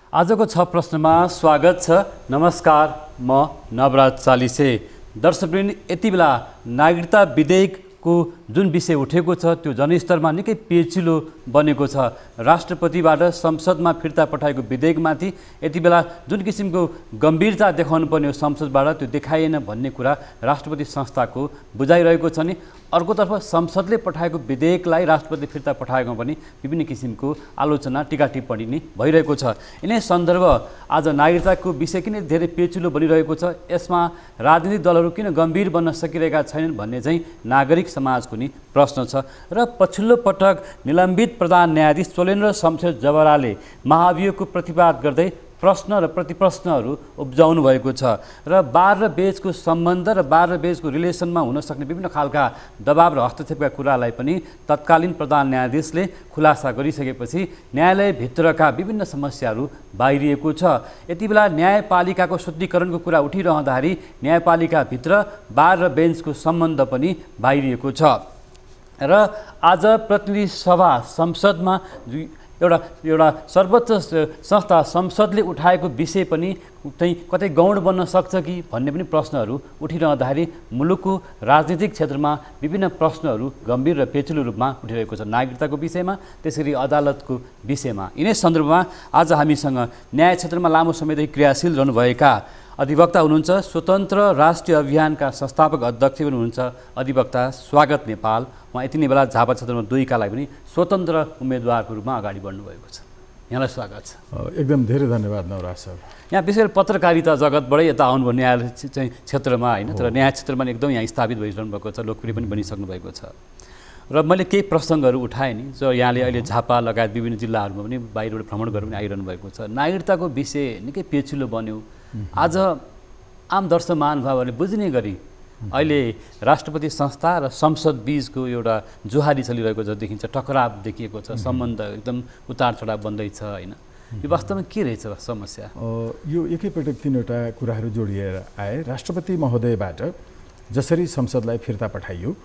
आजको 6 प्रश्नमा स्वागत छ। नमस्कार, म नवराज चालिसे। दर्शकवृन्द, यति बेला नागरिकता विधेयकको जुन विषय उठेको छ त्यो जनस्तरमा निकै पेचिलो बनेको छ। राष्ट्रपतिबाट संसदमा फिर्ता पठाएको विधेयकमाथि यति बेला जुन किसिमको गम्भीरता देखाउनु पर्ने हो संसदबाट त्यो देखाइएन भन्ने कुरा राष्ट्रपति संस्थाको बुझाइरहेको छ नि। अर्कोतर्फ संसदले पठाएको विधेयकलाई राष्ट्रपतिले फिर्ता पठाएकोमा पनि विभिन्न किसिमको आलोचना टीका टिप्पणी नै भइरहेको छ। यिनै सन्दर्भ आज नागरिकताको विषय किन धेरै पेचिलो बनिरहेको छ, यसमा राजनीतिक दलहरू किन गम्भीर बन्न सकिरहेका छैनन् भन्ने चाहिँ नागरिक समाजको नि प्रश्न छ। र पछिल्लो पटक निलम्बित प्रधान न्यायाधीश चोलेन्द्र शमशेर जबराले महाभियोगको प्रतिवाद गर्दै प्रश्न र प्रतिप्रश्नहरू उब्जाउनु भएको छ र बार र बेजको सम्बन्ध र बार र बेजको रिलेसनमा हुन सक्ने विभिन्न खालका दबाव र हस्तक्षेपका कुरालाई पनि तत्कालीन प्रधान न्यायाधीशले खुलासा गरिसकेपछि न्यायालयभित्रका विभिन्न समस्याहरू बाहिरिएको छ। यति बेला न्यायपालिकाको शुद्धिकरणको कुरा उठिरहँदाखेरि न्यायपालिकाभित्र बार र बेन्चको सम्बन्ध पनि बाहिरिएको छ र आज प्रतिनिधि सभा संसदमा एउटा सर्वोच्च संस्था संसदले उठाएको विषय पनि चाहिँ कतै गौण बन्न सक्छ कि भन्ने पनि प्रश्नहरू उठिरहँदाखेरि मुलुकको राजनीतिक क्षेत्रमा विभिन्न प्रश्नहरू गम्भीर र पेचिलो रूपमा उठिरहेको छ। नागरिकताको विषयमा, त्यसरी अदालतको विषयमा। यिनै सन्दर्भमा आज हामीसँग न्याय क्षेत्रमा लामो समयदेखि क्रियाशील रहनुभएका अधिवक्ता हुनुहुन्छ, स्वतन्त्र राष्ट्रिय अभियानका संस्थापक अध्यक्ष पनि हुनुहुन्छ अधिवक्ता स्वागत नेपाल। उहाँ यति नै बेला झापा क्षेत्रमा 2 का लागि पनि स्वतन्त्र उम्मेदवारको रूपमा अगाडि बढ्नुभएको छ। यहाँलाई स्वागत छ। एकदम धेरै धन्यवाद नवराज सर। यहाँ विशेष गरी पत्रकारिता जगतबाटै यता आउनुभयो न्यायालय चाहिँ क्षेत्रमा होइन, तर न्याय क्षेत्रमा एकदम यहाँ स्थापित भइरहनु भएको छ, लोकप्रिय पनि बनिसक्नु भएको छ। र मैले केही प्रसङ्गहरू उठाएँ नि, जो यहाँले अहिले झापा लगायत विभिन्न जिल्लाहरूमा पनि बाहिरबाट भ्रमण गरेर पनि आइरहनु भएको छ। नागरिकताको विषय निकै पेचिलो बन्यो। आज आम दर्शक महानुभावहरूले बुझ्ने गरी अहिले राष्ट्रपति संस्था र संसद बीचको एउटा जुहारी चलिरहेको जस्तो देखिन्छ, टकराव देखिएको छ, सम्बन्ध एकदम उतार चढाव बन्दैछ होइन। यो वास्तवमा के रहेछ समस्या? यो एकैपटक 3वटा कुराहरू जोडिएर आए। राष्ट्रपति महोदयबाट जसरी संसदलाई फिर्ता पठाइयो,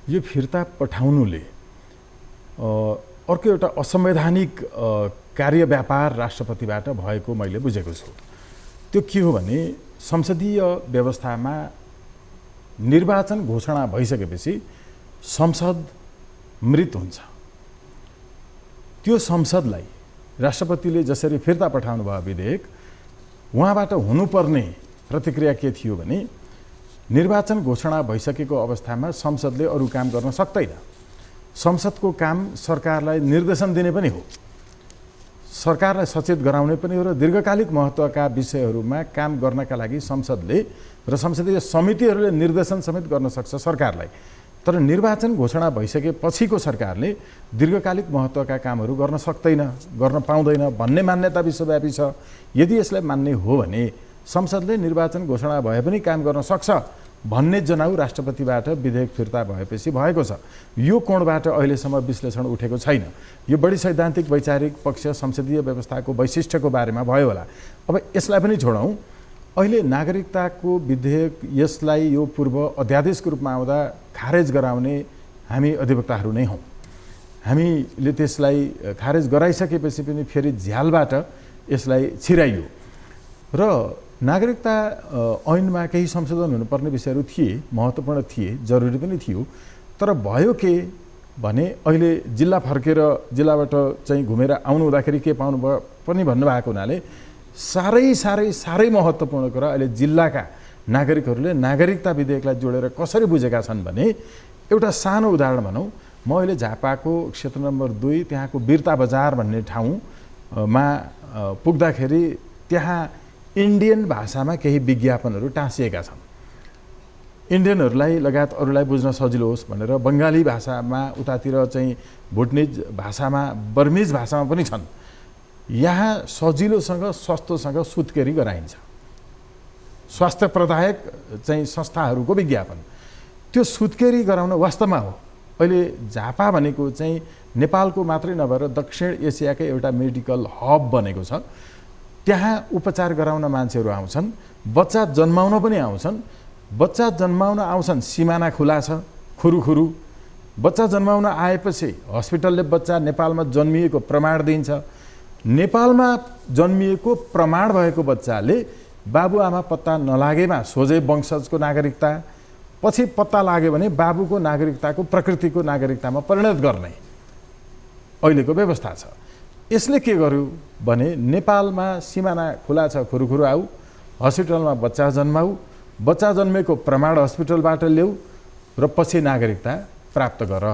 यो फिर्ता पठाउनुले अर्को एउटा असंवैधानिक कार्यव्यापार राष्ट्रपतिबाट भएको मैले बुझेको छु। त्यो के हो भने संसदीय व्यवस्थामा निर्वाचन घोषणा भइसकेपछि संसद मृत हुन्छ। त्यो संसदलाई राष्ट्रपतिले जसरी फिर्ता पठाउनु भयो विधेयक, उहाँबाट हुनुपर्ने प्रतिक्रिया के थियो भने निर्वाचन घोषणा भइसकेको अवस्थामा संसदले अरू काम गर्न सक्दैन। संसदको काम सरकारलाई निर्देशन दिने पनि हो, सरकारलाई सचेत गराउने पनि हो र दीर्घकालिक महत्त्वका विषयहरूमा काम गर्नका लागि संसदले र संसदीय समितिहरूले निर्देशन समेत गर्न सक्छ सरकारलाई। तर निर्वाचन घोषणा भइसकेपछिको सरकारले दीर्घकालिक महत्त्वका कामहरू गर्न सक्दैन, गर्न पाउँदैन भन्ने मान्यता विश्वव्यापी छ। यदि यसलाई मान्ने हो भने संसदले निर्वाचन घोषणा भए पनि काम गर्न सक्छ भन्ने जनाउ राष्ट्रपतिबाट विधेयक फिर्ता भएपछि भएको छ। यो कोणबाट अहिलेसम्म विश्लेषण उठेको छैन। यो बढी सैद्धान्तिक वैचारिक पक्ष संसदीय व्यवस्थाको वैशिष्ट्यको बारेमा भयो होला। अब यसलाई पनि छोडौँ। अहिले नागरिकताको विधेयक, यसलाई यो पूर्व अध्यादेशको रूपमा आउँदा खारेज गराउने हामी अधिवक्ताहरू नै हौँ। हामीले त्यसलाई खारेज गराइसकेपछि पनि फेरि झ्यालबाट यसलाई छिराइयो र नागरिकता ऐनमा केही संशोधन हुनुपर्ने विषयहरू थिए, महत्त्वपूर्ण थिए, जरुरी पनि थियो। तर भयो के भने अहिले जिल्ला फर्केर जिल्लाबाट चाहिँ घुमेर आउनु हुँदाखेरि के पाउनु भयो पनि भन्नुभएको हुनाले साह्रै महत्त्वपूर्ण कुरा अहिले जिल्लाका नागरिकहरूले नागरिकता विधेयकलाई जोडेर कसरी बुझेका छन् भने, एउटा सानो उदाहरण भनौँ। म अहिले झापाको क्षेत्र नम्बर 2 त्यहाँको बिर्ता बजार भन्ने ठाउँमा पुग्दाखेरि त्यहाँ इन्डियन भाषामा केही विज्ञापनहरू टाँसिएका छन्। इन्डियनहरूलाई लगायत अरूलाई बुझ्न सजिलो होस् भनेर बङ्गाली भाषामा, उतातिर चाहिँ भुटनिज भाषामा, बर्मिज भाषामा पनि छन्। यहाँ सजिलोसँग सस्तोसँग सुत्केरी गराइन्छ। स्वास्थ्यप्रदायक चाहिँ संस्थाहरूको विज्ञापन, त्यो सुत्केरी गराउन वास्तवमा हो। अहिले झापा भनेको चाहिँ नेपालको मात्रै नभएर दक्षिण एसियाकै एउटा मेडिकल हब बनेको छ। त्यहाँ उपचार गराउन मान्छेहरू आउँछन्, बच्चा जन्माउन पनि आउँछन्। बच्चा जन्माउन आउँछन्, सिमाना खुला छ, खुरुखुरु। बच्चा जन्माउन आएपछि हस्पिटलले बच्चा नेपालमा जन्मिएको प्रमाण दिन्छ। नेपालमा जन्मिएको प्रमाण भएको बच्चाले बाबुआमा पत्ता नलागेमा सोझै वंशजको नागरिकता, पछि पत्ता लाग्यो भने बाबुको नागरिकताको प्रकृतिको नागरिकतामा परिणत गर्ने अहिलेको व्यवस्था छ। यसले के गर्यो भने नेपालमा सिमाना खुला छ, खुरुखुरु आऊ, हस्पिटलमा बच्चा जन्माऊ, बच्चा जन्मेको प्रमाण हस्पिटलबाट ल्याऊ र पछि नागरिकता प्राप्त गर।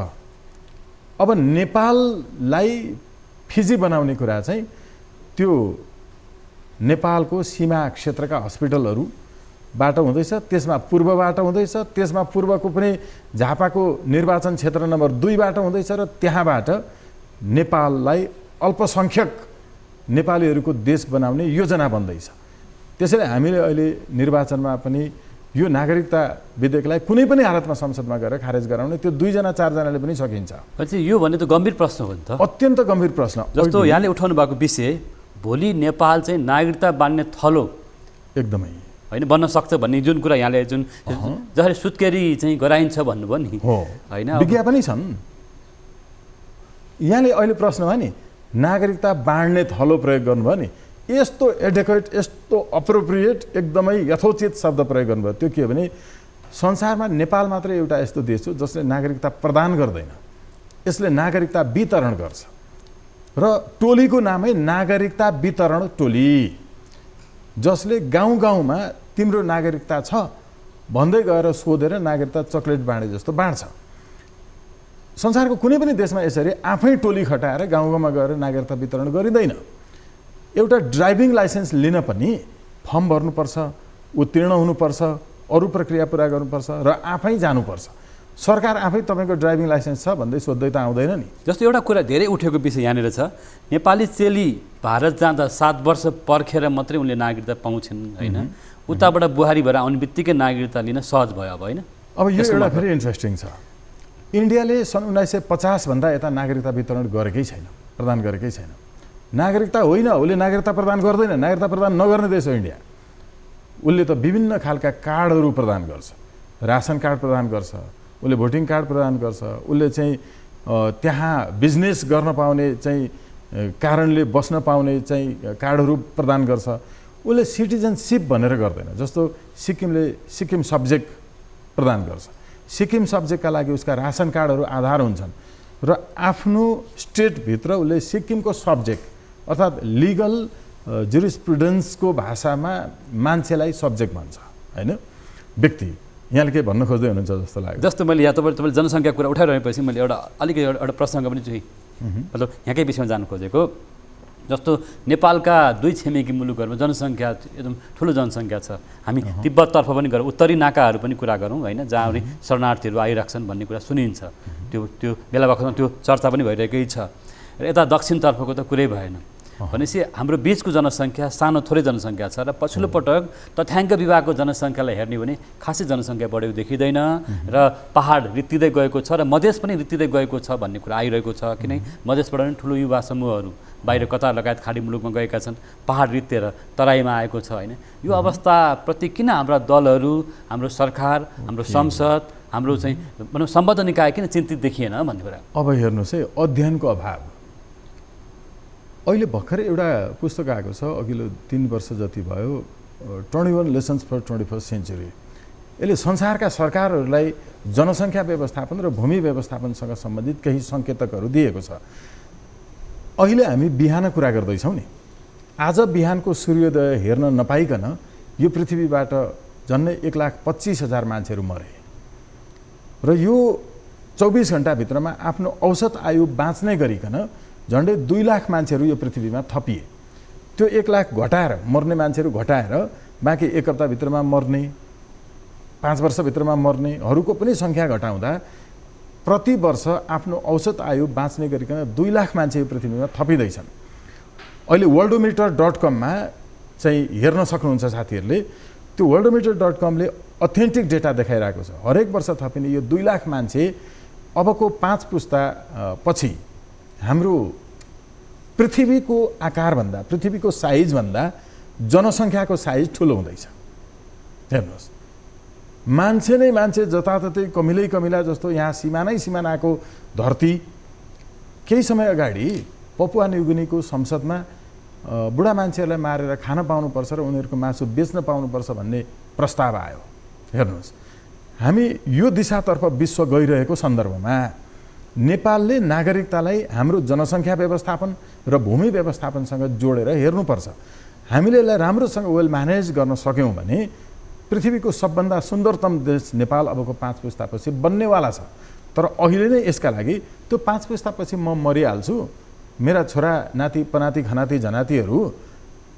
अब नेपाललाई फिजी बनाउने कुरा चाहिँ त्यो नेपालको सीमा क्षेत्रका हस्पिटलहरूबाट हुँदैछ, त्यसमा पूर्वबाट हुँदैछ, त्यसमा पूर्वको पनि झापाको निर्वाचन क्षेत्र नम्बर 2 बाट हुँदैछ र त्यहाँबाट नेपाललाई अल्पसङ्ख्यक नेपालीहरूको देश बनाउने योजना बन्दैछ। त्यसैले हामीले अहिले निर्वाचनमा पनि यो नागरिकता विधेयकलाई कुनै पनि हालतमा संसदमा गएर खारेज गराउने त्यो 2 जना 4 जनाले पनि सकिन्छ। यो भने त गम्भीर प्रश्न हो नि त, अत्यन्त गम्भीर प्रश्न। जस्तो यहाँले उठाउनु भएको विषय भोलि नेपाल चाहिँ नागरिकता बाँड्ने थलो एकदमै होइन बन्न सक्छ भन्ने जुन कुरा यहाँले जुन जसरी सुत्केरी चाहिँ गराइन्छ भन्नुभयो नि होइन, विज्ञापनै छन्। यहाँले अहिले प्रश्न भयो नि नागरिकता बाँड्ने थलो प्रयोग गर्नुभयो नि, यस्तो एडेक्वेट, यस्तो अप्रोप्रिएट, एकदमै यथोचित शब्द प्रयोग गर्नुभयो। त्यो के हो भने संसारमा नेपाल मात्रै एउटा यस्तो देश हो जसले नागरिकता प्रदान गर्दैन, यसले नागरिकता वितरण गर्छ र टोलीको नामै नागरिकता वितरण टोली, जसले गाउँ गाउँमा तिम्रो नागरिकता छ भन्दै गएर सोधेर नागरिकता चक्लेट बाँडे जस्तो बाँड्छ। संसारको कुनै पनि देशमा यसरी आफै टोली खटाएर गाउँ गाउँमा गएर नागरिकता वितरण गरिँदैन। एउटा ड्राइभिङ लाइसेन्स लिन पनि फर्म भर्नुपर्छ, उत्तीर्ण हुनुपर्छ, अरू प्रक्रिया पुरा गर्नुपर्छ र आफै जानुपर्छ। सरकार आफै तपाईँको ड्राइभिङ लाइसेन्स छ भन्दै सोध्दै त आउँदैन नि। जस्तो एउटा कुरा धेरै उठेको विषय यहाँनिर छ, नेपाली चेली भारत जाँदा 7 वर्ष पर्खेर मात्रै उनले नागरिकता पाउँछन् होइन, उताबाट बुहारी भएर आउने बित्तिकै नागरिकता लिन सहज भयो अब होइन। अब यो एउटा फेरि इन्ट्रेस्टिङ छ, इन्डियाले सन् 1950 भन्दा यता नागरिकता वितरण गरेकै छैन, प्रदान गरेकै छैन। नागरिकता होइन, उसले नागरिकता प्रदान गर्दैन, नागरिकता प्रदान नगर्ने देश हो इन्डिया। उसले त विभिन्न खालका कार्डहरू प्रदान गर्छ, रासन कार्ड प्रदान गर्छ, उसले भोटिङ कार्ड प्रदान गर्छ, उसले चाहिँ त्यहाँ बिजनेस गर्न पाउने चाहिँ कारणले बस्न पाउने चाहिँ कार्डहरू प्रदान गर्छ। उसले सिटिजनसिप भनेर गर्दैन, जस्तो सिक्किमले सिक्किम सब्जेक्ट प्रदान गर्छ, सिक्किम सब्जेक्टका लागि उसका रासन कार्डहरू आधार हुन्छन् र आफ्नो स्टेटभित्र उसले सिक्किमको सब्जेक्ट अर्थात् लिगल जुरिस्प्रुडेन्सको भाषामा मान्छेलाई सब्जेक्ट भन्छ होइन, व्यक्ति। यहाँले के भन्न खोज्दै हुनुहुन्छ जस्तो लाग्यो। जस्तो मैले यहाँ तपाईँले जनसङ्ख्या कुरा उठाइरहेपछि मैले अलिकति एउटा प्रसङ्ग पनि चाहिँ मतलब यहाँकै विषयमा जानु खोजेको। जस्तो नेपालका 2 छिमेकी मुलुकहरूमा जनसङ्ख्या एकदम ठुलो जनसङ्ख्या छ। हामी तिब्बततर्फ पनि गरौँ, उत्तरी नाकाहरू पनि कुरा गरौँ होइन, जहाँ शरणार्थीहरू आइरहेछन् भन्ने कुरा सुनिन्छ, त्यो बेला बखतमा त्यो चर्चा पनि भइरहेकै छ। र यता दक्षिणतर्फको त कुरै भएन। भनेपछि हाम्रो बिचको जनसङ्ख्या सानो थोरै जनसङ्ख्या छ र पछिल्लो पटक तथ्याङ्क विभागको जनसङ्ख्यालाई हेर्ने भने खासै जनसङ्ख्या बढेको देखिँदैन र पहाड रित्तिँदै गएको छ र मधेस पनि रित्तिँदै गएको छ भन्ने कुरा आइरहेको छ। किनकि मधेसबाट पनि ठुलो युवा समूहहरू बाहिर कतार लगायत खाडी मुलुकमा गएका छन्, पहाड रित्तेर तराईमा आएको छ होइन। यो अवस्थाप्रति किन हाम्रा दलहरू, हाम्रो सरकार, हाम्रो संसद, हाम्रो चाहिँ भनौँ सम्बद्ध निकाय किन चिन्तित देखिएन भन्ने कुरा। अब हेर्नुहोस् है, अध्ययनको अभाव। अहिले भर्खर एउटा पुस्तक आएको छ, अघिल्लो 3 वर्ष जति भयो, 21 लेसन्स फर 21st सेन्चुरी। यसले संसारका सरकारहरूलाई जनसङ्ख्या व्यवस्थापन र भूमि व्यवस्थापनसँग सम्बन्धित केही सङ्केतकहरू दिएको छ। अहिले हामी बिहान कुरा गर्दैछौँ नि, आज बिहानको सूर्योदय हेर्न नपाइकन यो पृथ्वीबाट झन्डै 1,25,000 मान्छेहरू मरे र यो 24 घण्टाभित्रमा आफ्नो औसत आयु बाँच्ने गरिकन झन्डै 2 लाख मान्छेहरू यो पृथ्वीमा थपिए। त्यो 1 लाख घटाएर मर्ने मान्छेहरू घटाएर बाँकी 1 हप्ताभित्रमा मर्ने, 5 वर्षभित्रमा मर्नेहरूको पनि सङ्ख्या घटाउँदा प्रति वर्ष आफ्नो औसत आयु बाँच्ने गरिकन 2 लाख मान्छे यो पृथ्वीमा थपिँदैछन्। अहिले worldometer.com-मा चाहिँ हेर्न सक्नुहुन्छ साथीहरूले। त्यो worldometer.com-ले अथेन्टिक डेटा देखाइरहेको छ। हरेक वर्ष थपिने यो 2 लाख मान्छे अबको 5 पुस्ता पछि हाम्रो पृथ्वीको आकारभन्दा, पृथ्वीको साइजभन्दा जनसङ्ख्याको साइज ठुलो हुँदैछ। हेर्नुहोस्, मान्छे नै मान्छे जताततै कमिलै कमिला जस्तो यहाँ सिमानाको धरती केही समय अगाडि पपुवा न्युगिनीको संसदमा बुढा मान्छेहरूलाई मारेर खान पाउनुपर्छ र उनीहरूको मासु बेच्न पाउनुपर्छ भन्ने प्रस्ताव आयो। हेर्नुहोस्, हामी यो दिशातर्फ विश्व गइरहेको सन्दर्भमा नेपालले नागरिकतालाई हाम्रो जनसङ्ख्या व्यवस्थापन र भूमि व्यवस्थापनसँग जोडेर हेर्नुपर्छ। हामीले यसलाई राम्रोसँग वेल म्यानेज गर्न सक्यौँ भने पृथ्वीको सबभन्दा सुन्दरतम देश नेपाल अबको 5 पुस्तापछि बन्नेवाला छ। तर अहिले नै यसका लागि त्यो 5 पुस्तापछि म मरिहाल्छु, मेरा छोरा नाति पनाति खनाति झनातीहरू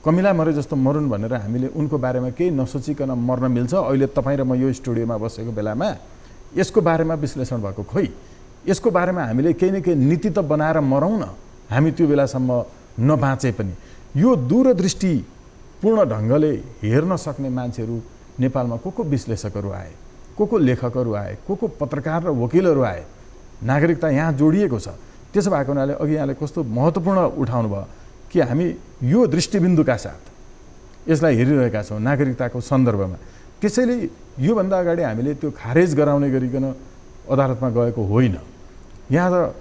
कमिला मरे जस्तो मरुन् भनेर हामीले उनको बारेमा केही नसोचिकन मर्न मिल्छ? अहिले तपाईँ र म यो स्टुडियोमा बसेको बेलामा यसको बारेमा विश्लेषण भएको खोइ, यसको बारेमा हामीले केही न केही नीति त बनाएर मरौँ न। हामी त्यो बेलासम्म नबाँचे पनि यो दूरदृष्टिपूर्ण ढङ्गले हेर्न सक्ने मान्छेहरू नेपालमा को विश्लेषकहरू आए, को लेखकहरू आए, को पत्रकार र वकिलहरू आए। नागरिकता यहाँ जोडिएको छ। त्यसो भएको हुनाले अघि यहाँले कस्तो महत्त्वपूर्ण उठाउनु भयो कि हामी यो दृष्टिबिन्दुका साथ यसलाई हेरिरहेका छौँ नागरिकताको सन्दर्भमा। त्यसैले योभन्दा अगाडि हामीले त्यो खारेज गराउने गरिकन अदालतमा गएको होइन। यहाँ त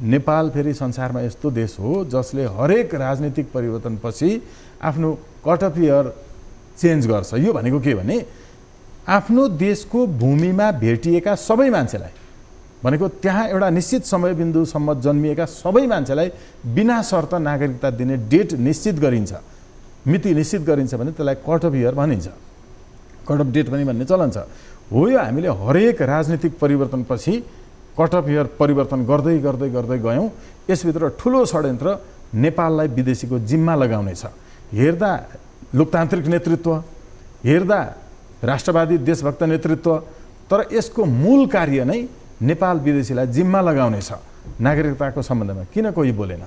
नेपाल फेरि संसारमा यस्तो देश हो जसले हरेक राजनीतिक परिवर्तनपछि आफ्नो कट अफ इयर चेन्ज गर्छ। यो भनेको के भने आफ्नो देशको भूमिमा भेटिएका सबै मान्छेलाई, भनेको त्यहाँ एउटा निश्चित समय बिन्दुसम्म जन्मिएका सबै मान्छेलाई बिना शर्त नागरिकता दिने डेट निश्चित गरिन्छ, मिति निश्चित गरिन्छ भने त्यसलाई कट अफ इयर भनिन्छ। कट अफ डेट पनि भन्ने चलन छ। हो, यो हामीले हरेक राजनीतिक परिवर्तनपछि कट अफ इयर परिवर्तन गर्दै गर्दै गर्दै गयौँ। यसभित्र ठुलो षड्यन्त्र नेपाललाई विदेशीको जिम्मा लगाउने छ। हेर्दा लोकतान्त्रिक नेतृत्व, हेर्दा राष्ट्रवादी देशभक्त नेतृत्व, तर यसको मूल कार्य नै नेपाल विदेशीलाई जिम्मा लगाउने छ नागरिकताको सम्बन्धमा। किन कोही बोलेन?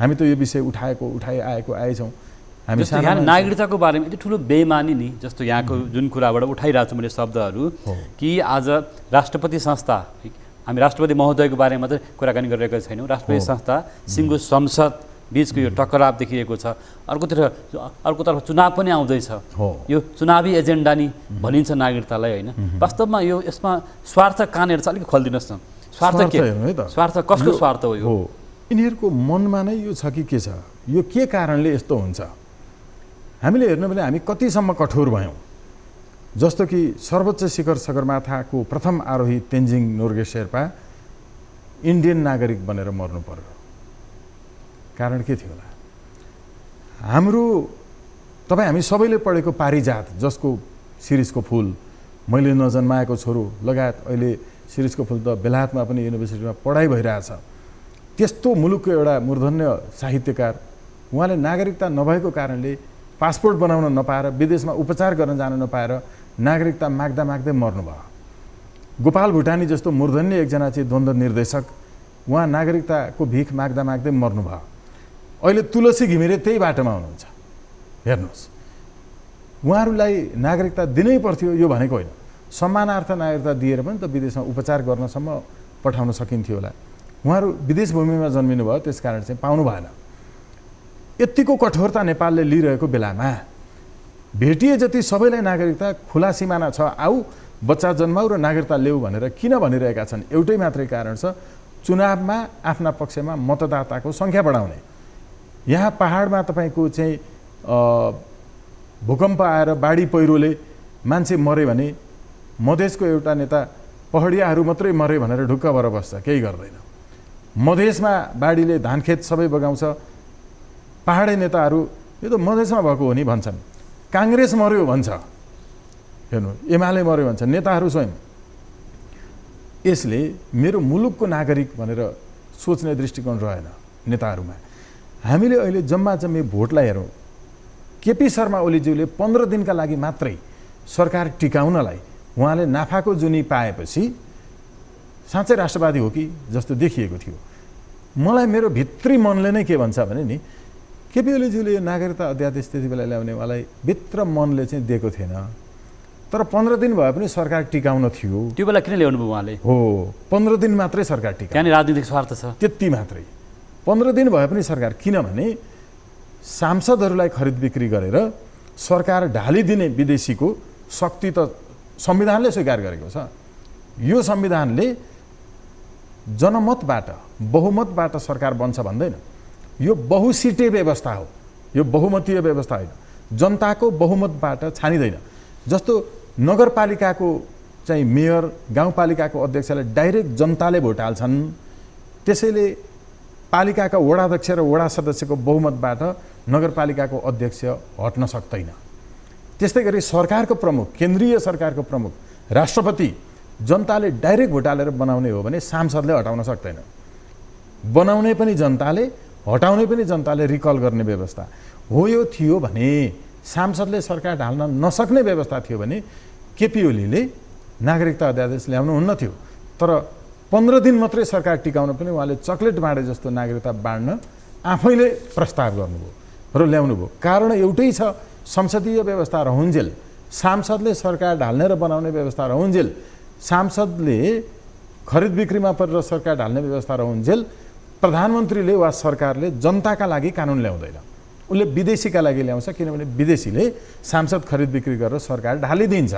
हामी त यो विषय उठाइआएको आएछौँ। हामी यहाँ नागरिकताको बारेमा यति ठुलो बेइमानी नि, जस्तो यहाँको जुन कुराबाट उठाइरहेको छु मैले शब्दहरू कि आज राष्ट्रपति संस्था, हामी राष्ट्रपति महोदयको बारेमा चाहिँ कुराकानी गरिरहेका छैनौँ। राष्ट्रपति संस्था, सिङ्गो संसद बिचको यो टकराव देखिएको छ। अर्कोतर्फ चुनाव पनि आउँदैछ। यो चुनावी एजेन्डा नि भनिन्छ नागरिकतालाई, होइन? वास्तवमा यो यसमा स्वार्थ कहाँनिर छ? अलिक खोलिदिनुहोस् न। स्वार्थ के? स्वार्थ कसको स्वार्थ हो यो? यिनीहरूको मनमा नै यो छ कि के छ? यो के कारणले यस्तो हुन्छ? हामीले हेर्नु भने हामी कतिसम्म कठोर भयौँ। जस्तो कि सर्वोच्च शिखर सगरमाथाको प्रथम आरोही तेन्जिङ नोर्गे शेर्पा इन्डियन नागरिक बनेर मर्नु पर्यो। कारण के थियो होला? हाम्रो हामी सबैले पढेको पारिजात, जसको शिरीषको फुल, मैले नजन्माएको छोरो लगायत अहिले शिरीषको फुल त बेलायतमा पनि युनिभर्सिटीमा पढाइ भइरहेछ। त्यस्तो मुलुकको एउटा मूर्धन्य साहित्यकार, उहाँले नागरिकता नभएको कारणले पासपोर्ट बनाउन नपाएर, विदेशमा उपचार गर्न जान नपाएर नागरिकता माग्दा माग्दै मर्नुभयो। गोपाल भुटानी जस्तो मूर्धन्य एकजना चाहिँ द्वन्द्व निर्देशक, उहाँ नागरिकताको भिख माग्दा माग्दै मर्नुभयो। अहिले तुलसी घिमिरे त्यही बाटोमा हुनुहुन्छ। हेर्नुहोस्, उहाँहरूलाई नागरिकता दिनै पर्थ्यो यो भनेको होइन। सम्मानार्थ नागरिकता दिएर पनि त विदेशमा उपचार गर्नसम्म पठाउन सकिन्थ्यो होला। उहाँहरू विदेश भूमिमा जन्मिनु भयो, त्यस कारण चाहिँ पाउनु भएन। यतिको कठोरता नेपालले लिइरहेको बेलामा भेटिए जति सबैलाई नागरिकता खुला सिमाना छ, आऊ बच्चा जन्माऊ र नागरिकता ल्याऊ भनेर किन भनिरहेका छन्? एउटै मात्रै कारण छ, चुनावमा आफ्ना पक्षमा मतदाताको सङ्ख्या बढाउने। यहाँ पहाडमा तपाईँको चाहिँ भूकम्प आएर बाढी पहिरोले मान्छे मरे भने मधेसको एउटा नेता पहाडियाहरू मात्रै मरे भनेर ढुक्क भएर बस्छ, केही गर्दैन। मधेसमा बाढीले धानखेत सबै बगाउँछ, पहाडे नेताहरू यो त मधेसमा भएको हो नि भन्छन्। काङ्ग्रेस मर्यो भन्छ, हेर्नु एमाले मर्यो भन्छ नेताहरू स्वयं। यसले मेरो मुलुकको नागरिक भनेर सोच्ने दृष्टिकोण रहेन नेताहरूमा। हामीले अहिले जम्मा जम्मी भोटलाई हेरौँ। केपी शर्मा ओलीज्यूले 15 दिनका लागि मात्रै सरकार टिकाउनलाई उहाँले नाफाको जुनी पाएपछि साँच्चै राष्ट्रवादी हो कि जस्तो देखिएको थियो। मलाई मेरो भित्री मनले नै के भन्छ भने नि, केपी ओलीज्यूले नागरिकता अध्यादेश त्यति बेला ल्याउने उहाँलाई भित्र मनले चाहिँ दिएको थिएन। तर 15 दिन भए पनि सरकार टिकाउन थियो। त्यो बेला किन ल्याउनु भयो उहाँले? हो, 15 दिन मात्रै सरकार टिकाउ, त्यहाँ राजनीतिक स्वार्थ छ, त्यति मात्रै। 15 दिन भए पनि सरकार, किनभने सांसदहरूलाई खरिद बिक्री गरेर सरकार ढालिदिने विदेशीको शक्ति त संविधानले स्वीकार गरेको छ। यो संविधानले जनमतबाट बहुमतबाट सरकार बन्छ भन्दैन। यो बहुसिटे व्यवस्था हो, यो बहुमतीय व्यवस्था होइन। जनताको बहुमतबाट छानिँदैन। जस्तो नगरपालिकाको चाहिँ मेयर, गाउँपालिकाको अध्यक्षलाई डाइरेक्ट जनताले भोट हाल्छन्, त्यसैले पालिकाका वडाध्यक्ष र वडा सदस्यको बहुमतबाट नगरपालिकाको अध्यक्ष हट्न सक्दैन। त्यस्तै गरी सरकारको प्रमुख, केन्द्रीय सरकारको प्रमुख राष्ट्रपति जनताले डाइरेक्ट भोट हालेर बनाउने हो भने सांसदले हटाउन सक्दैन। बनाउने पनि जनताले, हटाउने पनि जनताले, रिकल गर्ने व्यवस्था हो। यो थियो भने सांसदले सरकार ढाल्न नसक्ने व्यवस्था थियो भने केपी ओलीले नागरिकता अध्यादेश ल्याउनु हुन्न थियो। तर 15 दिन मात्रै सरकार टिकाउन पनि उहाँले चक्लेट बाँडे जस्तो नागरिकता बाँड्न आफैले प्रस्ताव गर्नुभयो र ल्याउनु भयो। कारण एउटै छ, संसदीय व्यवस्था रहुन्जेल, सांसदले सरकार ढाल्ने र बनाउने व्यवस्था रहुन्जेल, सांसदले खरिद बिक्रीमा परेर सरकार ढाल्ने व्यवस्था रहुन्जेल, प्रधानमन्त्रीले वा सरकारले जनताका लागि कानुन ल्याउँदैन। उसले विदेशीका लागि ल्याउँछ, किनभने विदेशीले सांसद खरिद बिक्री गरेर सरकार ढालिदिन्छ।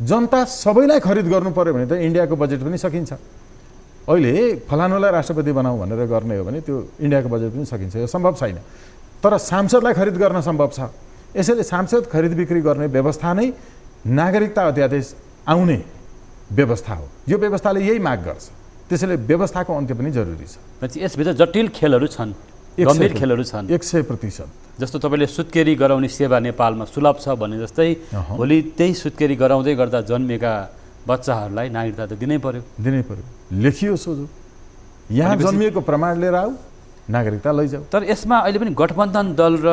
जनता सबैलाई खरिद गर्नु पर्यो भने त इन्डियाको बजेट पनि सकिन्छ। अहिले फलानुलाई राष्ट्रपति बनाऊ भनेर गर्ने हो भने त्यो इन्डियाको बजेट पनि सकिन्छ, यो सम्भव छैन। तर सांसदलाई खरिद गर्न सम्भव छ। यसैले सांसद खरिद बिक्री गर्ने व्यवस्था नै नागरिकता अध्यादेश आउने व्यवस्था हो। यो व्यवस्थाले यही माग गर्छ, त्यसैले व्यवस्थाको अन्त्य पनि जरुरी छ। यसभित्र जटिल खेलहरू छन्, गम्भीर खेलहरू छन्। 100%। जस्तो तपाईँले सुत्केरी गराउने सेवा नेपालमा सुलभ छ भने जस्तै भोलि त्यही सुत्केरी गराउँदै गर्दा जन्मेका बच्चाहरूलाई नागरिकता त दिनै पर्यो। लेखियो सोझो, यहाँ जन्मिएको प्रमाण लिएर आऊ, नागरिकता लैजाऊ। तर यसमा अहिले पनि गठबन्धन दल र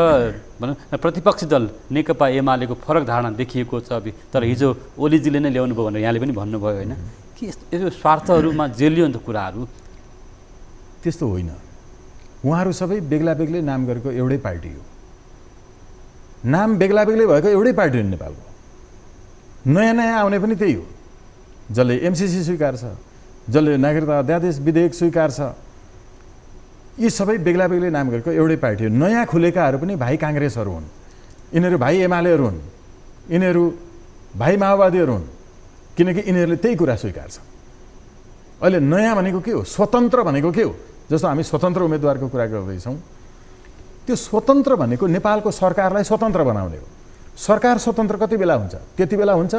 भनौँ प्रतिपक्षी दल नेकपा एमालेको फरक धारणा देखिएको छ। तर हिजो ओलीजीले नै ल्याउनु भयो भनेर यहाँले पनि भन्नुभयो होइन कि यो स्वार्थहरूमा जेलियो नि त कुराहरू। त्यस्तो होइन, उहाँहरू सबै बेग्ला बेग्लै नाम गरेको एउटै पार्टी हो। नाम बेग्ला बेग्लै भएको एउटै पार्टी हो नेपालको। नयाँ नयाँ आउने पनि त्यही हो, जसले एमसिसी स्वीकार छ, जसले नागरिकता अध्यादेश विधेयक स्वीकार छ, यी सबै बेग्ला बेग्लै नाम गरेको एउटै पार्टी हो। नयाँ खुलेकाहरू पनि भाइ काङ्ग्रेसहरू हुन्, यिनीहरू भाइ एमालेहरू हुन्, यिनीहरू भाइ माओवादीहरू हुन्, किनकि यिनीहरूले त्यही कुरा स्वीकार छ। अहिले नयाँ भनेको के हो, स्वतन्त्र भनेको के हो? जस्तो हामी स्वतन्त्र उम्मेदवारको कुरा गर्दैछौँ, त्यो स्वतन्त्र भनेको नेपालको सरकारलाई स्वतन्त्र बनाउने हो। सरकार स्वतन्त्र कति बेला हुन्छ? त्यति बेला हुन्छ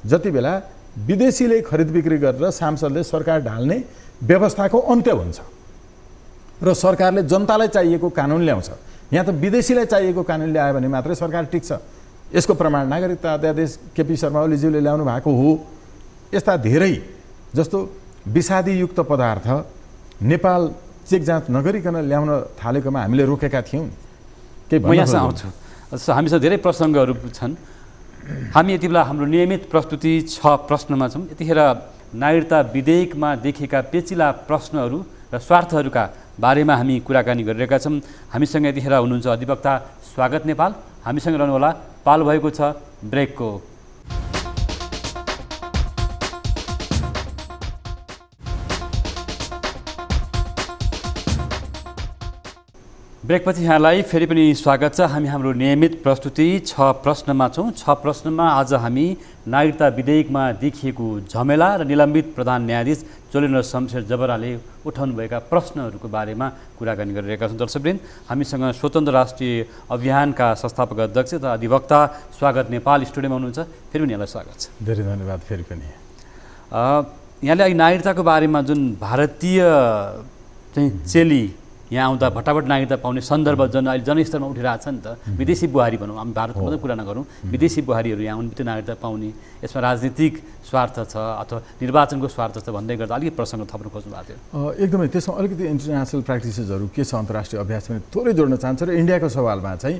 जति बेला विदेशीले खरिद बिक्री गरेर सांसदले सरकार ढाल्ने व्यवस्थाको अन्त्य हुन्छ र सरकारले जनतालाई चाहिएको कानुन ल्याउँछ। यहाँ त विदेशीलाई चाहिएको कानुन ल्यायो भने मात्रै सरकार टिक्छ। यसको प्रमाण नागरिकता अध्यादेश केपी शर्मा ओलीज्यूले ल्याउनु भएको हो। यस्ता धेरै जस्तो विषादीयुक्त पदार्थ नेपाल चेक जाँच नगरिकन ल्याउन थालेकोमा हामीले रोकेका थियौँ। म यहाँसम्म आउँछु। हामीसँग धेरै प्रसङ्गहरू छन्। हामी यति बेला हाम्रो नियमित प्रस्तुति 6 प्रश्नमा छौँ। यतिखेर नागरिकता विधेयकमा देखिएका पेचिला प्रश्नहरू र स्वार्थहरूका बारेमा हामी कुराकानी गरिरहेका छौँ। हामीसँग यतिखेर हुनुहुन्छ अधिवक्ता स्वागत नेपाल। हामीसँग रहनुहोला। पालो भएको छ ब्रेकको। ब्रेकपछि यहाँलाई फेरि पनि स्वागत छ। हामी हाम्रो नियमित प्रस्तुति 6 प्रश्नमा छौँ। 6 प्रश्नमा आज हामी नागरिकता विधेयकमा देखिएको झमेला र निलम्बित प्रधान न्यायाधीश जोलेन्द्र शमशेर जबराले उठाउनुभएका प्रश्नहरूको बारेमा कुराकानी गरिरहेका छौँ। दर्शकवृन्द, हामीसँग स्वतन्त्र राष्ट्रिय अभियानका संस्थापक अध्यक्ष तथा अधिवक्ता स्वागत नेपाल स्टुडियोमा हुनुहुन्छ। फेरि पनि यहाँलाई स्वागत छ। धेरै धन्यवाद। फेरि पनि यहाँले अहिले नागरिकताको बारेमा जुन भारतीय चाहिँ चेली यहाँ आउँदा भटाभट नागरिकता पाउने सन्दर्भ अहिले जनस्तरमा उठिरहेको छ नि त। विदेशी बुहारी भनौँ, हामी भारतको मात्रै कुरा नगरौँ, विदेशी बुहारीहरू यहाँ उनको नागरिकता पाउने, यसमा राजनीतिक स्वार्थ छ अथवा निर्वाचनको स्वार्थ छ भन्दै गर्दा अलिकति प्रसङ्ग थप्न खोज्नु भएको थियो। एकदमै त्यसमा अलिकति इन्टरनेसनल प्र्याक्टिसेसहरू के छ, अन्तर्राष्ट्रिय अभ्यास पनि थोरै जोड्न चाहन्छु। र इन्डियाको सवालमा चाहिँ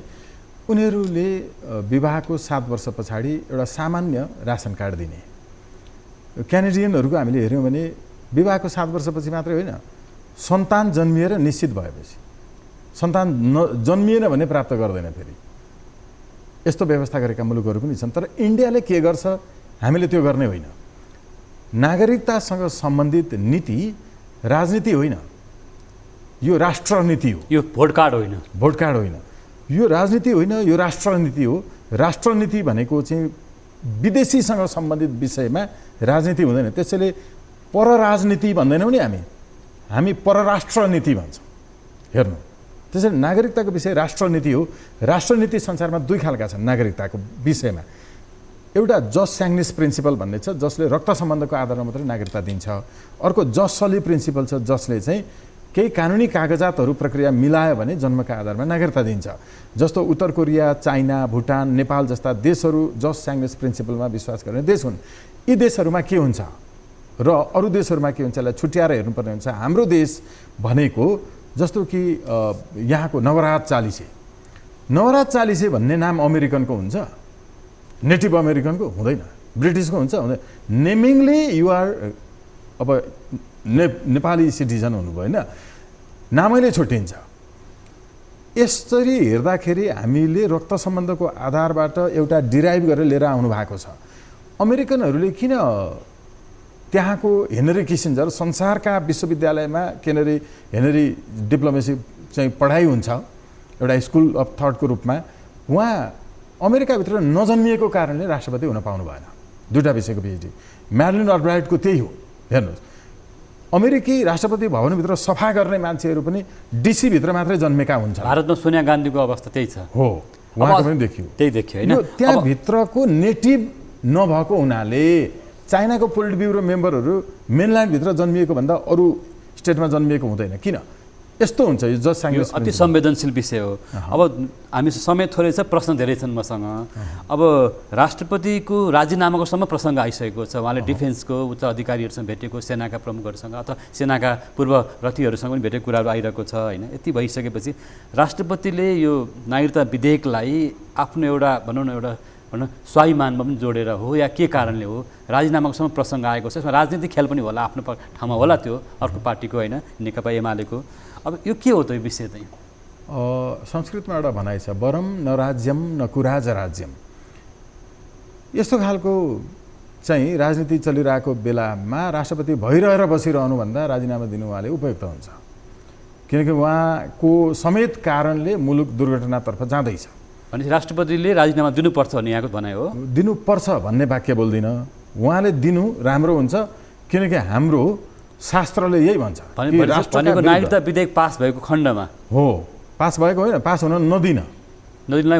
उनीहरूले विवाहको 7 वर्ष पछाडि एउटा सामान्य रासन कार्ड दिने। क्यानेडियनहरूको हामीले हेऱ्यौँ भने विवाहको 7 वर्षपछि मात्रै होइन, सन्तान जन्मिएर निश्चित भएपछि, सन्तान जन्मिएन भने प्राप्त गर्दैन फेरि। यस्तो व्यवस्था गरेका मुलुकहरू पनि छन्। तर इन्डियाले के गर्छ, हामीले त्यो गर्ने होइन। नागरिकतासँग सम्बन्धित नीति राजनीति होइन, यो राष्ट्रनीति हो। यो भोट कार्ड होइन, भोट कार्ड होइन, यो राजनीति होइन, यो राष्ट्रनीति हो। राष्ट्रनीति भनेको चाहिँ विदेशीसँग सम्बन्धित विषयमा राजनीति हुँदैन। त्यसैले परराजनीति भन्दैनौँ नि हामी परराष्ट्र नीति भन्छौँ। हेर्नु, त्यसैले नागरिकताको विषय राष्ट्रनीति हो। राष्ट्रनीति संसारमा दुई खालका छन् नागरिकताको विषयमा। एउटा जस स्याङ्निस प्रिन्सिपल भन्ने छ, जसले रक्त सम्बन्धको आधारमा मात्रै नागरिकता दिन्छ। अर्को जस सली प्रिन्सिपल छ, जसले चाहिँ केही कानुनी कागजातहरू प्रक्रिया मिलायो भने जन्मका आधारमा नागरिकता दिन्छ। जस्तो उत्तर कोरिया, चाइना, भुटान, नेपाल जस्ता देशहरू जस स्याङ्निस प्रिन्सिपलमा विश्वास गर्ने देश हुन्। यी देशहरूमा के हुन्छ र अरू देशहरूमा के हुन्छ यसलाई छुट्याएर हेर्नुपर्ने हुन्छ। हाम्रो देश भनेको जस्तो कि यहाँको नवराज चालिसे, नवराज चालिसे भन्ने नाम अमेरिकनको हुन्छ, नेटिभ अमेरिकनको हुँदैन, ब्रिटिसको हुन्छ, हुँदैन। नेमिङली युआर अब नेपाली सिटिजन हुनुभयो होइन, नामैले छुट्टिन्छ। यसरी हेर्दाखेरि हामीले रक्त सम्बन्धको आधारबाट एउटा डिराइभ गरेर लिएर आउनु भएको छ। अमेरिकनहरूले किन त्यहाँको हेनरी किसिन्जर संसारका विश्वविद्यालयमा हेनरी डिप्लोमेसी चाहिँ पढाइ हुन्छ एउटा स्कुल अफ थटको रूपमा, उहाँ अमेरिकाभित्र नजन्मिएको कारणले राष्ट्रपति हुन पाउनु भएन। दुईवटा विषयको पिएचडी। म्याडलिन अल्ब्राइटको त्यही हो। हेर्नुहोस्, अमेरिकी राष्ट्रपति भवनभित्र सफा गर्ने मान्छेहरू पनि डिसीभित्र मात्रै जन्मेका हुन्छन्। भारतमा सोनिया गान्धीको अवस्था त्यही छ। हो, उहाँको पनि देखियो, त्यही देखियो होइन। त्यहाँभित्रको नेटिभ नभएको हुनाले चाइनाको पोलिट ब्युरो मेम्बरहरू मेनल्यान्डभित्र जन्मिएको भन्दा अरू स्टेटमा जन्मिएको हुँदैन। किन यस्तो हुन्छ? यो जस स्याङ्निस अति संवेदनशील विषय हो। अब हामी समय थोरै छ, प्रश्न धेरै छन् मसँग। अब राष्ट्रपतिको राजीनामाको सम्म प्रसङ्ग आइसकेको छ। उहाँले डिफेन्सको उच्च अधिकारीहरूसँग भेटेको, सेनाका प्रमुखहरूसँग अथवा सेनाका पूर्व रथीहरूसँग पनि भेटेको कुराहरू आइरहेको छ होइन। यति भइसकेपछि राष्ट्रपतिले यो नागरिकता विधेयकलाई आफ्नो एउटा भनौँ न एउटा स्वाभिमानमा पनि जोडेर हो या के कारणले हो राजीनामाको सम्म प्रसङ्ग आएको छ। यसमा राजनीतिक खेल पनि होला, आफ्नो ठाउँमा होला, त्यो अर्को पार्टीको होइन, नेकपा एमालेको। अब यो के हो त यो विषय चाहिँ? संस्कृतमा एउटा भनाइ छ, वरम न राज्यम न कुराज राज्यम। यस्तो खालको चाहिँ राजनीति चलिरहेको बेलामा राष्ट्रपति भइरहेर बसिरहनुभन्दा राजीनामा दिनु उहाँले उपयुक्त हुन्छ, किनकि उहाँको समेत कारणले मुलुक दुर्घटनातर्फ जाँदैछ। भनेपछि राष्ट्रपतिले राजीनामा दिनुपर्छ भन्ने यहाँको भनाइ हो? दिनुपर्छ भन्ने वाक्य बोल्दिनँ, उहाँले दिनु राम्रो हुन्छ, किनकि हाम्रो शास्त्रले यही भन्छ। भनेको नागरिकता विधेयक पास भएको खण्डमा हो, पास भएको होइन, पास हुन नदिनलाई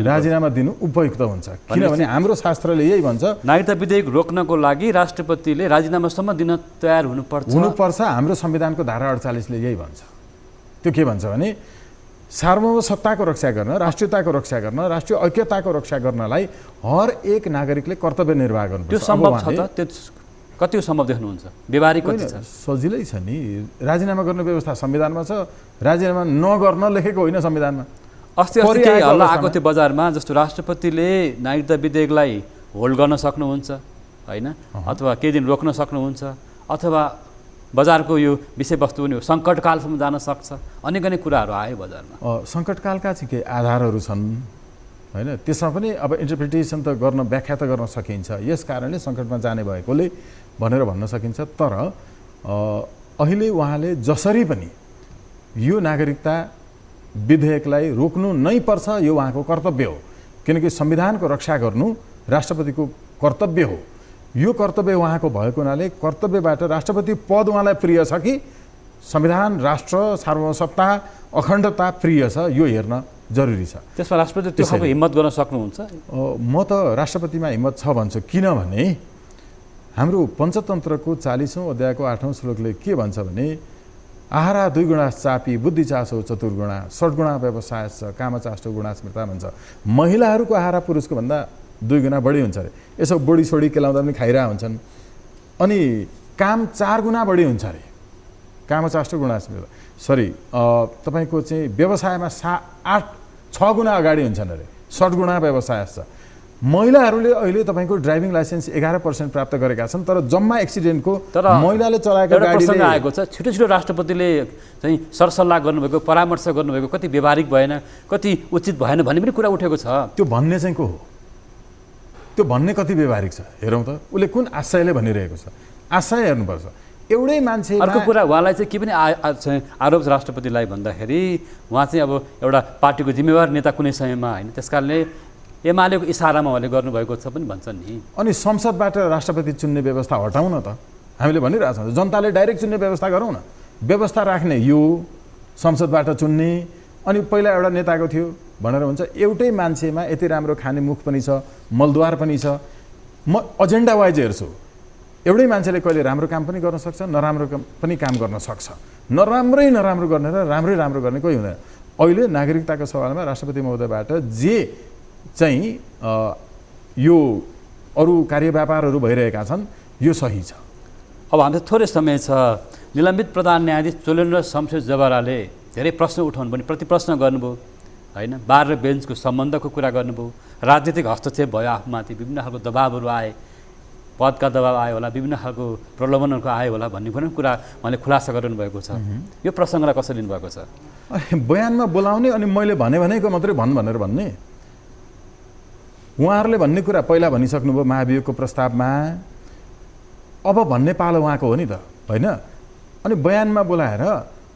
राजीनामा दिनु उपयुक्त हुन्छ, किनभने हाम्रो शास्त्रले यही भन्छ। नागरिकता विधेयक रोक्नको लागि राष्ट्रपतिले राजीनामासम्म दिन तयार हुनुपर्छ। हाम्रो संविधानको धारा 48ले यही भन्छ। त्यो के भन्छ भने सार्वभौमसत्ताको रक्षा गर्न, राष्ट्रियताको रक्षा गर्न, राष्ट्रिय ऐक्यताको रक्षा गर्नलाई हर एक नागरिकले कर्तव्य निर्वाह गर्नुपर्छ। त्यो सम्भव छ त? त्यो कति सम्भव देख्नुहुन्छ? व्यवहारिक कति छ? सजिलै छ नि। राजीनामा गर्ने व्यवस्था संविधानमा छ, राजीनामा नगर्न लेखेको होइन संविधानमा। अस्ति केही हल्ला आएको थियो बजारमा, जस्तो राष्ट्रपतिले नागरिकता विधेयकलाई होल्ड गर्न सक्नुहुन्छ होइन, अथवा केही दिन रोक्न सक्नुहुन्छ, अथवा बजारको यो विषयवस्तु पनि हो, सङ्कटकालसम्म जान सक्छ, अनेक अनेक कुराहरू आयो बजारमा। सङ्कटकालका चाहिँ केही आधारहरू छन् होइन, त्यसमा पनि अब इन्टरप्रिटेसन त गर्न, व्याख्या त गर्न सकिन्छ। यस कारणले सङ्कटमा जाने भएकोले भनेर भन्न सकिन्छ। तर अहिले उहाँले जसरी पनि यो नागरिकता विधेयकलाई रोक्नु नै पर्छ, यो उहाँको कर्तव्य हो, किनकि संविधानको रक्षा गर्नु राष्ट्रपतिको कर्तव्य हो। यो कर्तव्य उहाँको भएको हुनाले कर्तव्यबाट राष्ट्रपति पद उहाँलाई प्रिय छ कि संविधान, राष्ट्र, सार्वभौमसत्ता, अखण्डता प्रिय छ, यो हेर्न जरुरी छ। त्यसमा राष्ट्रपति त्यो खालको हिम्मत गर्न सक्नुहुन्छ? म त राष्ट्रपतिमा हिम्मत छ भन्छु, किनभने हाम्रो पञ्चतन्त्रको 40औं अध्यायको 8औं श्लोकले के भन्छ भने आहारा 2 गुणा चापी बुद्धि चासो चतुर्गुणा षड्गुणा व्यवसाय कामचाष्टो गुणा स्मृता भन्छ। महिलाहरूको आहारा पुरुषको भन्दा 2 गुणा बढी हुन्छ अरे। यसो बोडी छोडी केलाउँदा पनि खाइरहेका हुन्छन्। अनि काम 4 गुणा बढी हुन्छ अरे, कामचाष्टो गुणा स्मृता। तपाईँको चाहिँ व्यवसायमा 6 गुणा अगाडि हुन्छन् अरे, 60 गुणा व्यवसाय छ। महिलाहरूले अहिले तपाईँको ड्राइभिङ लाइसेन्स 11% प्राप्त गरेका छन्, तर जम्मा एक्सिडेन्टको महिलाले चलाएको गाडीले आएको छ। छिटो छिटो राष्ट्रपतिले चाहिँ सरसल्लाह गर्नुभएको, परामर्श गर्नुभएको, कति व्यवहारिक भएन, कति उचित भएन भन्ने पनि कुरा उठेको छ। त्यो भन्ने चाहिँ को हो? त्यो भन्ने कति व्यवहारिक छ हेरौँ त। उसले कुन आशयले भनिरहेको छ, आशय हेर्नुपर्छ। एउटै मान्छे। अर्को कुरा, उहाँलाई चाहिँ के पनि आरोप राष्ट्रपतिलाई भन्दाखेरि उहाँ चाहिँ अब एउटा पार्टीको जिम्मेवार नेता कुनै समयमा होइन, त्यसकारणले एमालेको इसारामा उहाँले गर्नुभएको छ पनि भन्छन् नि। अनि संसदबाट राष्ट्रपति चुन्ने व्यवस्था हटाउँ न त, हामीले भनिरहेछौँ। जनताले डाइरेक्ट चुन्ने व्यवस्था गरौँ न। व्यवस्था राख्ने यो संसदबाट चुन्ने, अनि पहिला एउटा नेताको थियो भनेर हुन्छ एउटै मान्छेमा यति राम्रो खाने मुख पनि छ, मलद्वार पनि छ। म एजेन्डा वाइज हेर्छु, एउटै मान्छेले कहिले राम्रो काम पनि गर्न सक्छ, नराम्रो पनि काम गर्न सक्छ। नराम्रो गर्ने र राम्रो गर्ने कोही हुँदैन। अहिले नागरिकताको सवालमा राष्ट्रपति महोदयबाट जे चाहिँ यो अरू कार्यव्यापारहरू भइरहेका छन् यो सही छ। अब हाम्रो थोरै समय छ। निलम्बित प्रधान न्यायाधीश चोलेन्द्र शमशेर जबराले धेरै प्रश्न उठाउनु पनि प्रतिप्रश्न गर्नुभयो होइन। बार र बेन्चको सम्बन्धको कुरा गर्नुभयो, राजनीतिक हस्तक्षेप भयो आफूमाथि, विभिन्न खालको दबाबहरू आए, पदका दबाब आयो होला, विभिन्न खालको प्रलोभनहरूको आयो होला भन्ने पनि कुरा उहाँले खुलासा गर्नुभएको छ। यो प्रसङ्गलाई कसरी लिनुभएको छ? बयानमा बोलाउने अनि मैले भनेको मात्रै भनेर भन्ने। उहाँहरूले भन्ने कुरा पहिला भनिसक्नुभयो महाभियोगको प्रस्तावमा, अब भन्ने पालो उहाँको हो नि त होइन। अनि बयानमा बोलाएर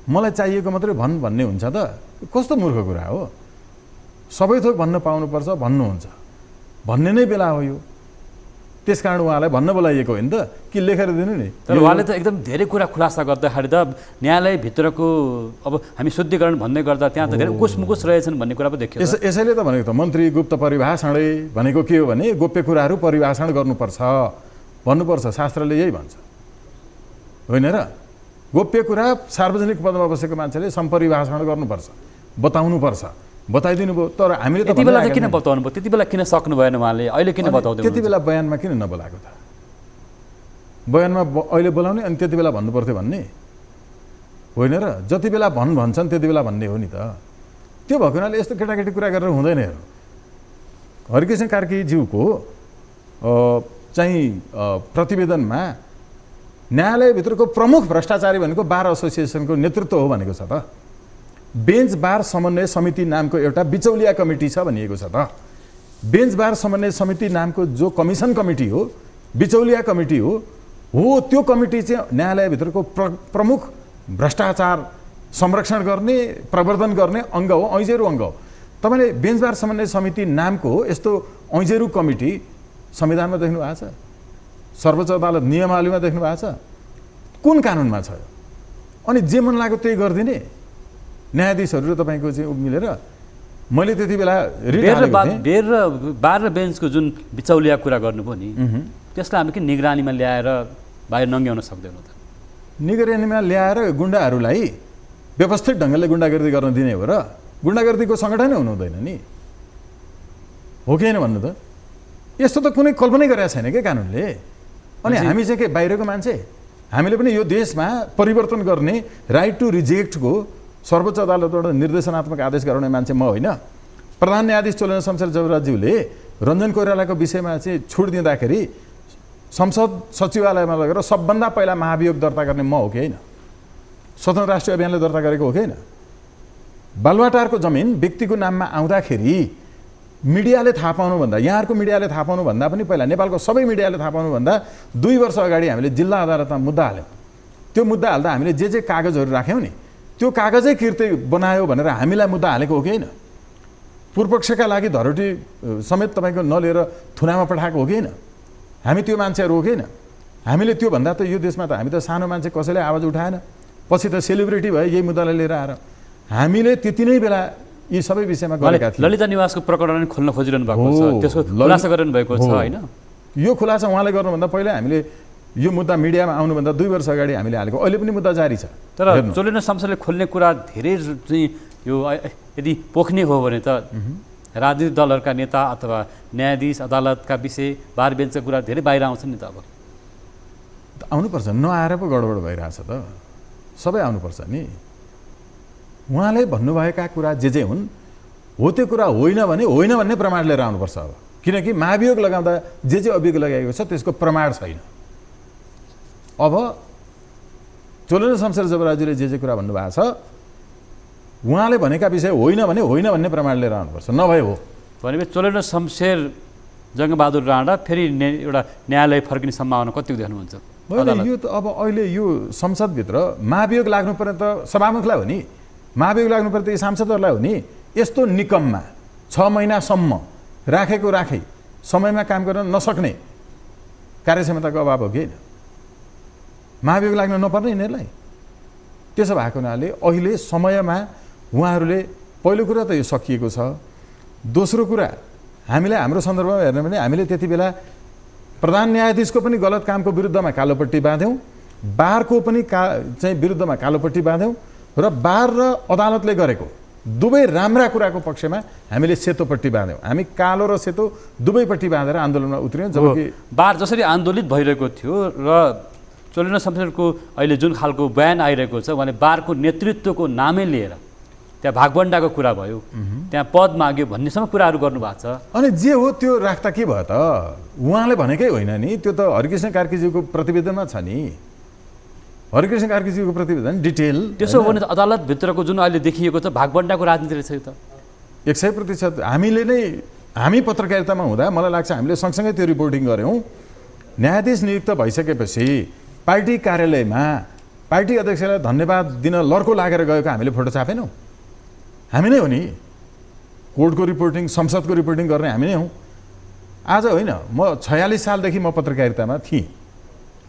मलाई चाहिएको मात्रै भन्ने हुन्छ त? कस्तो मूर्ख कुरा हो। सबै थोक भन्न पाउनुपर्छ भन्नुहुन्छ, भन्ने नै बेला हो यो। त्यसकारण उहाँलाई भन्न बोलाइएको होइन त कि लेखेर दिनु नि। तर उहाँले त एकदम धेरै कुरा खुलासा गर्दाखेरि त न्यायालयभित्रको अब हामी शुद्धिकरण भन्दै गर्दा त्यहाँ त धेरै उकुस रहेछन् भन्ने कुरा पो देखियो। यसैले त भनेको त मन्त्री गुप्त परिभाषणै भनेको के हो भने गोप्य कुराहरू परिभाषण गर्नुपर्छ भन्नुपर्छ। शास्त्रले यही भन्छ होइन र? गोप्य कुरा सार्वजनिक पदमा बसेको मान्छेले सम्परिभाषण गर्नुपर्छ, बताउनुपर्छ। बताइदिनु भयो। तर हामीले त त्यति बेला किन बताउनु भयो? त्यति बेला किन सक्नु भएन उहाँले? अहिले किन बताउँदै? त्यति बेला बयानमा किन नबोलाएको त? बयानमा अहिले बोलाउने अनि त्यति बेला भन्नु पर्थ्यो भन्ने होइन र? जति बेला भन्छन् त्यति बेला भन्ने हो नि त। त्यो भएको हुनाले यस्तो केटाकेटी कुरा गरेर हुँदैन। हेर्नु, हरिकृष्ण कार्कीज्यूको चाहिँ प्रतिवेदनमा न्यायालयभित्रको प्रमुख भ्रष्टाचारी भनेको बार एसोसिएसनको नेतृत्व हो भनेको छ त। बेन्च बार समन्वय समिति नामको एउटा बिचौलिया कमिटी छ भनिएको छ त। बेन्च बार समन्वय समिति नामको जो कमिसन कमिटी हो, बिचौलिया कमिटी हो, त्यो कमिटी चाहिँ न्यायालयभित्रको प्रमुख भ्रष्टाचार संरक्षण गर्ने, प्रवर्धन गर्ने अङ्ग हो, ऐजेरू अङ्ग हो। तपाईँले बेन्च बार समन्वय समिति नामको यस्तो ऐजेरू कमिटी संविधानमा देख्नु भएको छ? सर्वोच्च अदालत नियमावलीमा देख्नु भएको छ? कुन कानुनमा छ? अनि जे मन लाग्यो त्यही गरिदिने न्यायाधीशहरू र तपाईँको चाहिँ मिलेर। मैले त्यति बेला बार र बेन्चको जुन बिचौलिया कुरा गर्नुभयो नि, त्यसलाई हामी किन निगरानीमा ल्याएर बाहिर नङ्ग्याउन सक्दैनौँ त? निगरानीमा ल्याएर गुण्डाहरूलाई व्यवस्थित ढङ्गले गुण्डागर्दी गर्न दिने हो र? गुण्डागर्दीको सङ्गठनै हुनु हुँदैन नि, हो कि होइन भन्नु त? यस्तो त कुनै कल्पनै गरेका छैन क्या कानुनले। अनि हामी चाहिँ के बाहिरको मान्छे? हामीले पनि यो देशमा परिवर्तन गर्ने राइट टु रिजेक्टको सर्वोच्च अदालतबाट निर्देशनात्मक आदेश गराउने मान्छे म होइन। प्रधान न्यायाधीश चोलेन्द्र शमशेर जबराज्यूले रञ्जन कोइरालाको विषयमा चाहिँ छुट दिँदाखेरि संसद सचिवालयमा लगेर सबभन्दा पहिला महाभियोग दर्ता गर्ने म हो कि होइन? स्वतन्त्र राष्ट्रिय अभियानले दर्ता गरेको हो कि होइन? बालुवाटारको जमिन व्यक्तिको नाममा आउँदाखेरि मिडियाले थाहा पाउनुभन्दा, यहाँहरूको मिडियाले थाहा पाउनुभन्दा पनि पहिला, नेपालको सबै मिडियाले थाहा पाउनुभन्दा 2 वर्ष अगाडि हामीले जिल्ला अदालतमा मुद्दा हाल्यौँ। त्यो मुद्दा हाल्दा हामीले जे कागजहरू राख्यौँ नि, त्यो कागजै किर्ते बनायो भनेर हामीलाई मुद्दा हालेको हो कि होइन? पूर्वपक्षका लागि धरोटी समेत तपाईँको नलिएर थुनामा पठाएको हो कि होइन? हामी त्यो मान्छेहरू हो कि होइन? हामीले त्यो भन्दा त यो देशमा त हामी त सानो मान्छे कसैले आवाज उठाएन, पछि त सेलिब्रिटी भयो यही मुद्दालाई लिएर आएर। हामीले त्यति नै बेला यी सबै विषयमा गरेका थियौँ। ललिता निवासको प्रकरण खोल्न खोजिरहनु भएको छ, त्यसको खुलासा गरिरहनु भएको छ होइन? यो खुलासा उहाँले गर्नुभन्दा पहिला हामीले यो मुद्दा मिडियामा आउनुभन्दा 2 वर्ष अगाडि हामीले हालेको, अहिले पनि मुद्दा जारी छ। तर चोलेन्द्र शमशेरले खोल्ने कुरा धेरै चाहिँ यो यदि पोख्ने हो भने त राजनीतिक दलहरूका नेता अथवा न्यायाधीश, अदालतका विषय, बार बेन्चका कुरा धेरै बाहिर आउँछन् नि त। अब आउनुपर्छ, नआएर पो गडबड भइरहेछ त। सबै आउनुपर्छ नि। उहाँले भन्नुभएका कुरा जे हुन् हो त्यो कुरा होइन भने होइन भन्ने प्रमाण लिएर आउनुपर्छ। अब किनकि महाभियोग लगाउँदा जे अभियोग लगाएको छ त्यसको प्रमाण छैन। अब चोलेन्द्र शमशेर जबराज्यूले जे कुरा भन्नुभएको छ, उहाँले भनेका विषय होइन भने होइन भन्ने प्रमाण लिएर आउनुपर्छ, नभए हो। भनेपछि चोलेन्द्र शमशेर जङ्गबहादुर राणा फेरि एउटा न्यायालय फर्किने सम्भावना कतिको देख्नुहुन्छ? यो त अब अहिले यो संसदभित्र महाभियोग लाग्नुपर्ने त सभामुखलाई हो नि, महाभियोग लाग्नुपर्ने त यी सांसदहरूलाई हो नि। यस्तो निकममा 6 महिनासम्म राखे समयमा काम गर्न नसक्ने कार्यक्षमताको अभाव हो कि होइन? महाभियोग लाग्न नपर्ने यिनीहरूलाई। त्यसो भएको हुनाले अहिले समयमा उहाँहरूले पहिलो कुरा त यो सकिएको छ। दोस्रो कुरा, हामीले हाम्रो सन्दर्भमा हेर्ने भने हामीले त्यति बेला प्रधान न्यायाधीशको पनि गलत कामको विरुद्धमा कालोपट्टि बाँध्यौँ, बारको पनि चाहिँ विरुद्धमा कालोपट्टि बाँध्यौँ र बार र अदालतले गरेको दुवै राम्रा कुराको पक्षमा हामीले सेतोपट्टि बाँध्यौँ। हामी कालो र सेतो दुवैपट्टि बाँधेर आन्दोलनमा उत्रियौँ। जबकि बार जसरी आन्दोलित भइरहेको थियो र चोलेन शमशेरको अहिले जुन खालको बयान आइरहेको छ, उहाँले बारको नेतृत्वको नामै लिएर त्यहाँ भागबण्डाको कुरा भयो, त्यहाँ पद माग्यो भन्नेसम्म कुराहरू गर्नुभएको छ। अनि जे हो त्यो राख्दा के भयो त? उहाँले भनेकै होइन नि, त्यो त हरिकृष्ण कार्कीज्यूको प्रतिवेदनमा छ नि। हरिकृष्ण कार्कीज्यूको प्रतिवेदन डिटेल। त्यसो हो भने त अदालतभित्रको जुन अहिले देखिएको छ भागबण्डाको राजनीति रहेछ यो त 100%। हामी पत्रकारितामा हुँदा मलाई लाग्छ हामीले सँगसँगै त्यो रिपोर्टिङ गऱ्यौँ। न्यायाधीश नियुक्त भइसकेपछि पार्टी कार्यालयमा पार्टी अध्यक्षलाई धन्यवाद दिन लर्को लागेर गएको हामीले फोटो छापेनौँ? हामी नै हो नि। कोर्टको रिपोर्टिङ, संसदको रिपोर्टिङ गर्ने हामी नै हौँ। आज होइन, म 46 सालदेखि म पत्रकारितामा थिएँ।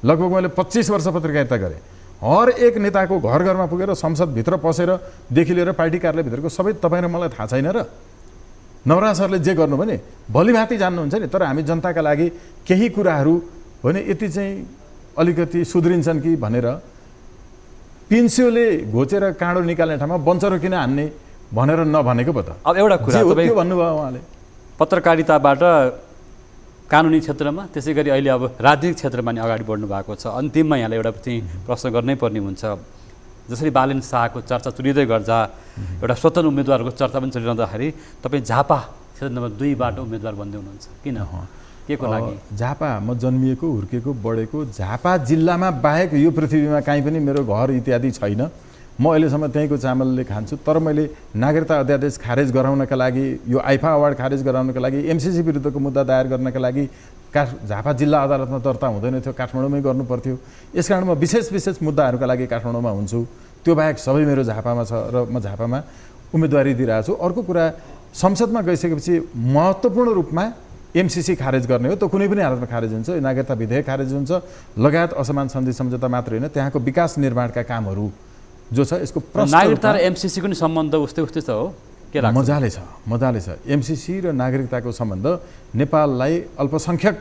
लगभग मैले 25 वर्ष पत्रकारिता गरेँ। हर एक नेताको घर घरमा पुगेर संसदभित्र पसेरदेखि लिएर पार्टी कार्यालयभित्रको सबै तपाईँ र मलाई थाहा छैन र? नवराज सरले जे गर्नु भने भलिभाँति जान्नुहुन्छ नि। तर हामी जनताका लागि केही कुराहरू होइन यति चाहिँ अलिकति सुध्रिन्छन् कि भनेर पिन्स्योले घोचेर काँडो निकाल्ने ठाउँमा बन्चरो किन हान्ने भनेर नभनेको पो त। अब एउटा कुरा तपाईँ भन्नुभयो उहाँले, पत्रकारिताबाट कानुनी क्षेत्रमा त्यसै गरी अहिले अब राजनीतिक क्षेत्रमा नि अगाडि बढ्नु भएको छ। अन्तिममा यहाँलाई एउटा चाहिँ प्रश्न गर्नै पर्ने हुन्छ। जसरी बालेन शाहको चर्चा चलिँदै गर्दा एउटा स्वतन्त्र उम्मेदवारको चर्चा पनि चलिरहँदाखेरि तपाईँ झापा क्षेत्र नम्बर 2बाट उम्मेदवार बन्दै हुनुहुन्छ, किन, के को लागि? झापा म जन्मिएको, हुर्केको, बढेको झापा जिल्लामा बाहेक यो पृथ्वीमा काहीँ पनि मेरो घर इत्यादि छैन। म अहिलेसम्म त्यहीँको चामलले खान्छु। तर मैले नागरिकता अध्यादेश खारेज गराउनका लागि, यो आइफा अवार्ड खारेज गराउनका लागि, एमसिसी विरुद्धको मुद्दा दायर गर्नका लागि झापा जिल्ला अदालतमा दर्ता हुँदैन थियो, काठमाडौँमै गर्नुपर्थ्यो। यसकारण म विशेष मुद्दाहरूका लागि काठमाडौँमा हुन्छु। त्यो बाहेक सबै मेरो झापामा छ र म झापामा उम्मेदवारी दिइरहेको छु। अर्को कुरा, संसदमा गइसकेपछि महत्त्वपूर्ण रूपमा एमसिसी खारेज गर्ने हो। त कुनै पनि हालतमा खारेज हुन्छ, नागरिकता विधेयक खारेज हुन्छ, लगायत असमान सन्धि सम्झौता मात्र होइन, त्यहाँको विकास निर्माणका कामहरू जो छ यसको नागरिकता र एमसिसीको नि सम्बन्ध उस्तै छ हो, के लाग्छ? मजाले छ। एमसिसी र नागरिकताको सम्बन्ध नेपाललाई अल्पसङ्ख्यक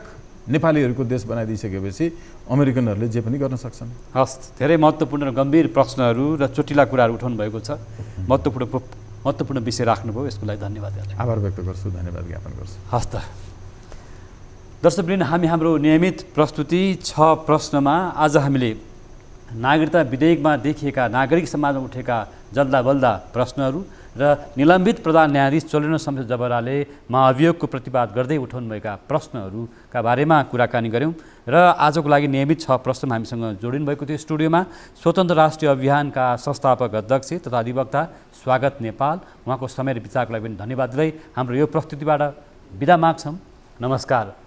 नेपालीहरूको देश बनाइदिइसकेपछि अमेरिकनहरूले जे पनि गर्न सक्छन्। हस्, धेरै महत्त्वपूर्ण र गम्भीर प्रश्नहरू र चोटिला कुराहरू उठाउनु भएको छ। महत्त्वपूर्ण विषय राख्नुभयो, यसको लागि धन्यवाद। आभार व्यक्त गर्छु, धन्यवाद ज्ञापन गर्छु। हस् त दर्शकवृन्द, हामी हाम्रो नियमित प्रस्तुति 6 प्रश्नमा आज हामीले नागरिकता विधेयकमा देखिएका नागरिक समाजमा उठेका जल्दा बल्दा प्रश्नहरू र निलम्बित प्रधान न्यायाधीश चोलेन शमशेर जबराले महाभियोगको प्रतिवाद गर्दै उठाउनुभएका प्रश्नहरूका बारेमा कुराकानी गऱ्यौँ। र आजको लागि नियमित 6 प्रश्नमा हामीसँग जोडिनु भएको थियो स्टुडियोमा स्वतन्त्र राष्ट्रिय अभियानका संस्थापक अध्यक्ष तथा अधिवक्ता स्वागत नेपाल। उहाँको समय र विचारको लागि पनि धन्यवाद दिँदै हाम्रो यो प्रस्तुतिबाट बिदा माग्छौँ। नमस्कार।